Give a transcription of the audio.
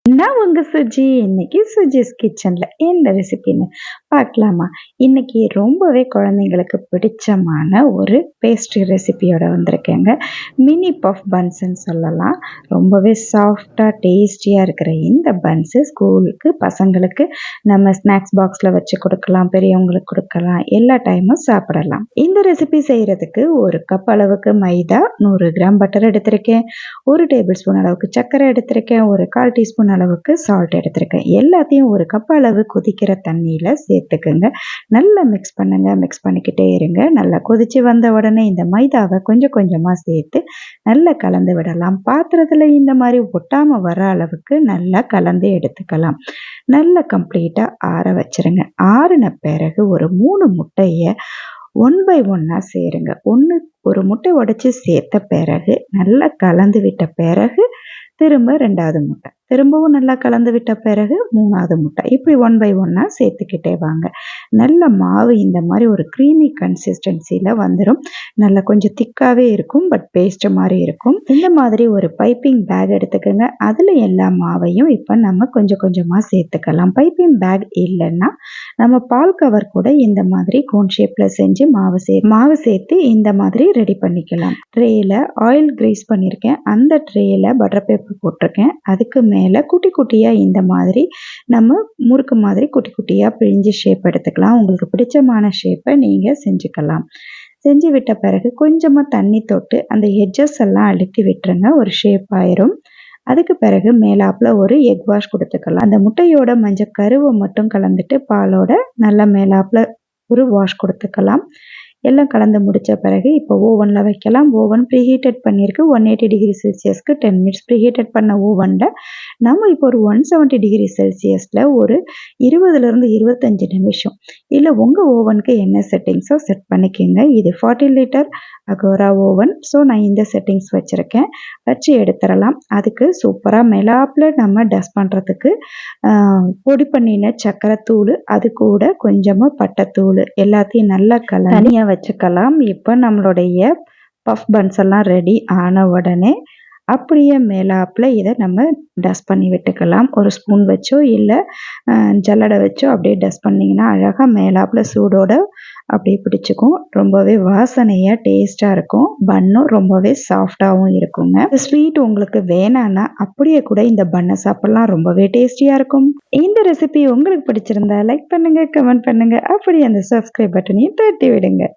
நான் உங்க சுஜி. இன்னைக்கு சுஜிஸ் கிச்சன்ல என்ன ரெசிபின்னு பார்க்கலாமா? இன்னைக்கு ரொம்பவே குழந்தைங்களுக்கு பிடிச்சமான ஒரு பேஸ்ட்ரி ரெசிபியோட வந்திருக்கேங்க. மினி பஃப் பன்ஸ்ன்னு சொல்லலாம். ரொம்பவே சாஃப்ட்டா, டேஸ்டியா இருக்கிற இந்த பன்ஸு ஸ்கூலுக்கு பசங்களுக்கு நம்ம ஸ்நாக்ஸ் பாக்ஸ்ல வச்சு கொடுக்கலாம், பெரியவங்களுக்கு கொடுக்கலாம், எல்லா டைமும் சாப்பிடலாம். இந்த ரெசிபி செய்யறதுக்கு 1 கப் அளவுக்கு மைதா, 100 கிராம் பட்டர் எடுத்திருக்கேன், 1 டேபிள் ஸ்பூன் அளவுக்கு சர்க்கரை எடுத்திருக்கேன், ஒரு 1/4 டீஸ்பூன் அளவுக்கு சால்ட் எடுத்திருக்கேன். எல்லாத்தையும் 1 கப் அளவு கொதிக்கிற தண்ணியில சேர்த்துக்குங்க. நல்லா மிக்ஸ் பண்ணுங்க. மிக்ஸ் பண்ணிக்கிட்டே இருங்க. நல்லா கொதிச்சு வந்த உடனே இந்த மைதாவை கொஞ்சம் கொஞ்சமா சேர்த்து நல்லா கலந்து விடலாம். பாத்திரத்துல இந்த மாதிரி ஒட்டாம வர அளவுக்கு நல்லா கலந்து எடுத்துக்கலாம். நல்லா கம்ப்ளீட்டா ஆற வச்சிருங்க. ஆறின பிறகு ஒரு 3 முட்டைய 1 பை 1 சேருங்க. ஒரு முட்டை உடைச்சு சேர்த்த பிறகு நல்லா கலந்து விட்ட பிறகு திரும்ப 2வது முட்டை, திரும்பவும் நல்லா கலந்து விட்ட பிறகு 3வது முட்டை, இப்படி 1 பை 1 சேர்த்துக்கிட்டே வாங்க. நல்ல மாவு இந்த மாதிரி ஒரு க்ரீமி கன்சிஸ்டன்சியில் வந்துடும். நல்லா கொஞ்சம் திக்காகவே இருக்கும், பட் பேஸ்ட் மாதிரி இருக்கும். இந்த மாதிரி ஒரு பைப்பிங் பேக் எடுத்துக்கோங்க. அதில் எல்லா மாவையும் இப்போ நம்ம கொஞ்சம் கொஞ்சமாக சேர்த்துக்கலாம். பைப்பிங் பேக் இல்லைன்னா நம்ம பால் கவர் கூட இந்த மாதிரி கோன் ஷேப்பில் செஞ்சு மாவு சேர்த்து இந்த மாதிரி ரெடி பண்ணிக்கலாம். ட்ரேயில் ஆயில் கிரீஸ் பண்ணியிருக்கேன். அந்த ட்ரேயில் பட்டர் பேப்பர் போட்டிருக்கேன். அதுக்கு மேலே குட்டி குட்டியாக இந்த மாதிரி நம்ம முறுக்கு மாதிரி குட்டி குட்டியாக பிழிஞ்சு ஷேப் எடுத்துக்கலாம். உங்களுக்கு பிடிச்சமான ஷேப்பை நீங்கள் செஞ்சுக்கலாம். செஞ்சு விட்ட பிறகு கொஞ்சமாக தண்ணி தொட்டு அந்த எட்ஜஸ் எல்லாம் அழுத்தி விட்டுருங்க. ஒரு ஷேப் ஆயிரும். அதுக்கு பிறகு மேலாப்பில் ஒரு எக் வாஷ் கொடுத்துக்கலாம். அந்த முட்டையோட மஞ்சள் கருவை மட்டும் கலந்துட்டு பாலோட நல்லா மேலாப்பில் ஒரு வாஷ் கொடுத்துக்கலாம். எல்லாம் கலந்து முடித்த பிறகு இப்போ ஓவனில் வைக்கலாம். ஓவன் ப்ரீஹீட்டட் பண்ணியிருக்கு. 180 டிகிரி செல்சியஸ்க்கு 10 மினிட்ஸ் ப்ரீஹீட்டட் பண்ண ஓவனில் நம்ம இப்போ ஒரு 170 டிகிரி செல்சியஸில் ஒரு 20லேருந்து 25 நிமிஷம் இல்லை உங்கள் ஓவனுக்கு என்ன செட்டிங்ஸோ செட் பண்ணிக்கோங்க. இது 40 லிட்டர் அகோரா ஓவன். ஸோ நான் இந்த செட்டிங்ஸ் வச்சுருக்கேன். வச்சு எடுத்துடலாம். அதுக்கு சூப்பராக மேலாப்பில் நம்ம டஸ்ட் பண்ணுறதுக்கு பொடி பண்ணின சர்க்கரை தூள், அது கூட கொஞ்சமாக பட்டைத்தூள் எல்லாத்தையும் நல்லா தனியாக வச்சுக்கலாம். இப்போ நம்மளுடைய பஃப் பன்ஸ் எல்லாம் ரெடி ஆன உடனே அப்படியே மேலாப்பில் இதை நம்ம டஸ்ட் பண்ணி விட்டுக்கலாம். ஒரு ஸ்பூன் வச்சோ இல்லை ஜல்லடை வச்சோ அப்படியே டஸ்ட் பண்ணிங்கன்னா அழகாக மேலாப்பில் சூடோட அப்படியே பிடிச்சிக்கும். ரொம்பவே வாசனையாக டேஸ்ட்டாக இருக்கும். பன்னும் ரொம்பவே சாஃப்டாகவும் இருக்குங்க. ஸ்வீட் உங்களுக்கு வேணான்னா அப்படியே கூட இந்த பன்னை சாப்பிட்லாம். ரொம்பவே டேஸ்டியாக இருக்கும். இந்த ரெசிபி உங்களுக்கு பிடிச்சிருந்தா லைக் பண்ணுங்கள், கமெண்ட் பண்ணுங்கள், அப்படியே அந்த சப்ஸ்கிரைப் பட்டனையும் தட்டி விடுங்க.